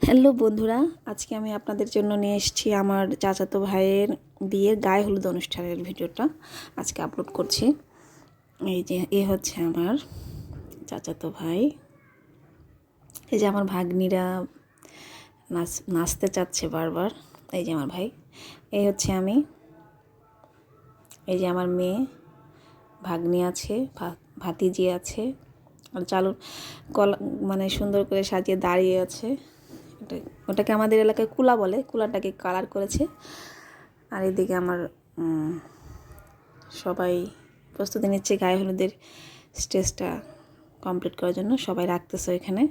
Hello বন্ধুরা, আজকে আমি আপনাদের জন্য নিয়ে এসেছি আমার চাচাতো ভাইয়ের বিয়ের গায়ে হলুদ অনুষ্ঠানের ভিডিওটা আজকে আপলোড করছি। এই যে হচ্ছে আমার চাচাতো ভাই। এই যে আমার ভাগ্নিরা নাচতে চাচ্ছে বারবার। এই যে আমার ভাই, এই হচ্ছে আমি, এই যে আমার মেয়ে, ভাগ্নি আছে, ভাতিজি আছে, আর চালু কলা মানে সুন্দর করে সাজিয়ে দাঁড়িয়ে আছে। ওটাকে আমাদের এলাকায় কুলা বলে, কুলাটাকে কালার করেছে। আর এদিকে আমার সবাই প্রস্তুতি নিচ্ছে গায়ে হলুদের স্টেজটা কমপ্লিট করার জন্য। সবাই রাখতেছে এখানে,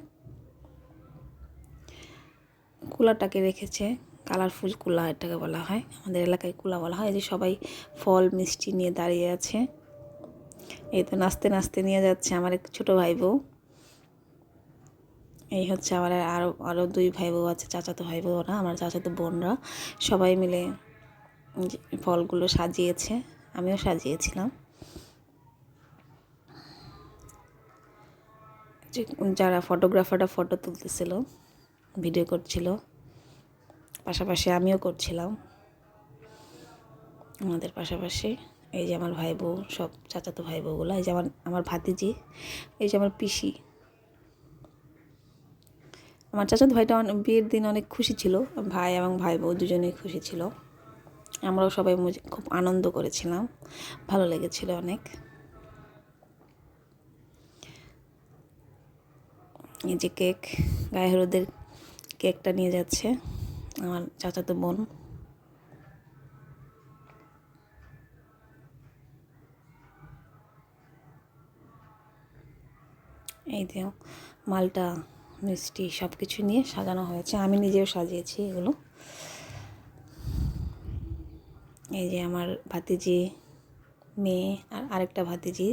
কুলাটাকে রেখেছে, কালারফুল কুলা এটাকে বলা হয়, আমাদের এলাকায় কুলা বলা হয়। এই যে সবাই ফল মিষ্টি নিয়ে দাঁড়িয়ে আছে। এই তো নাচতে নাচতে নিয়ে যাচ্ছে আমার এক ছোটো ভাই বউ। এই হচ্ছে আমার আরও দুই ভাই বউ আছে, চাচাতো ভাই বউরা, আমার চাচাতো বোনরা সবাই মিলে ফলগুলো সাজিয়েছে, আমিও সাজিয়েছিলাম। যারা ফটোগ্রাফাররা ফটো তুলতেছিল, ভিডিও করছিল, পাশাপাশি আমিও করছিলাম আমাদের পাশাপাশি। এই যে আমার ভাই বউ, সব চাচাতো ভাই বউগুলো, এই যে আমার ভাতিজি, এই যে আমার পিসি। আমার চাচাতো ভাইটা বিয়ের দিন অনেক খুশি ছিল, ভাই এবং ভাই বউ দুজনেই খুশি ছিল। আমরাও সবাই খুব আনন্দ করেছিলাম, ভালো লেগেছিল অনেক। এই যে কেক, গায়ে হলুদের কেকটা নিয়ে যাচ্ছে আমার চাচাতো বোন। এই যে মালটা মিষ্টি সব কিছু নিয়ে সাজানো হয়েছে, আমি নিজেও সাজিয়েছি এগুলো। এই যে আমার ভাতিজি, মেয়ে, আর আরেকটা ভাতিজি,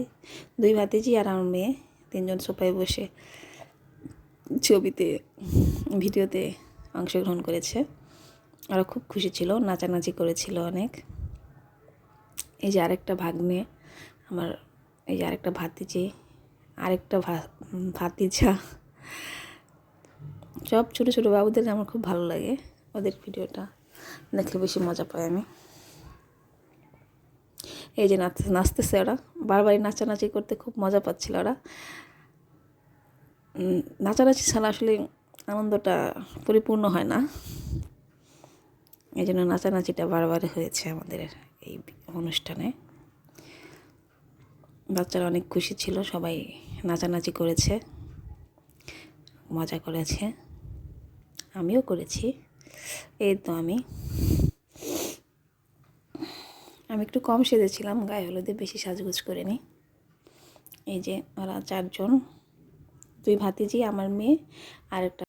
দুই ভাতিজি আর আমার মেয়ে, তিনজন সোফায় বসে ছবিতে ভিডিওতে অংশগ্রহণ করেছে। ওরা খুব খুশি ছিল, নাচানাচি করেছিল অনেক। এই যে আরেকটা ভাগ্নে আমার, এই যে আরেকটা ভাতিজি, আরেকটা ভাতিজা, সব ছোটো ছোটো বাবুদের আমার খুব ভালো লাগে, ওদের ভিডিওটা দেখলে বেশি মজা পাই আমি। এই যে নাচতেছে ওরা, বারবারই নাচানাচি করতে খুব মজা পাচ্ছিল ওরা। নাচানাচি ছাড়া আসলে আনন্দটা পরিপূর্ণ হয় না, এই জন্য নাচানাচিটা বারবার হয়েছে আমাদের এই অনুষ্ঠানে। বাচ্চারা অনেক খুশি ছিল, সবাই নাচানাচি করেছে, মজা করেছে, আমিও করেছি। এই তো আমি একটু কম সেজেছিলাম গায়ে হলুদে, বেশি সাজগোজ করিনি। এই যে ওরা চারজন, দুই ভাতিজি, আমার মেয়ে, আর একটা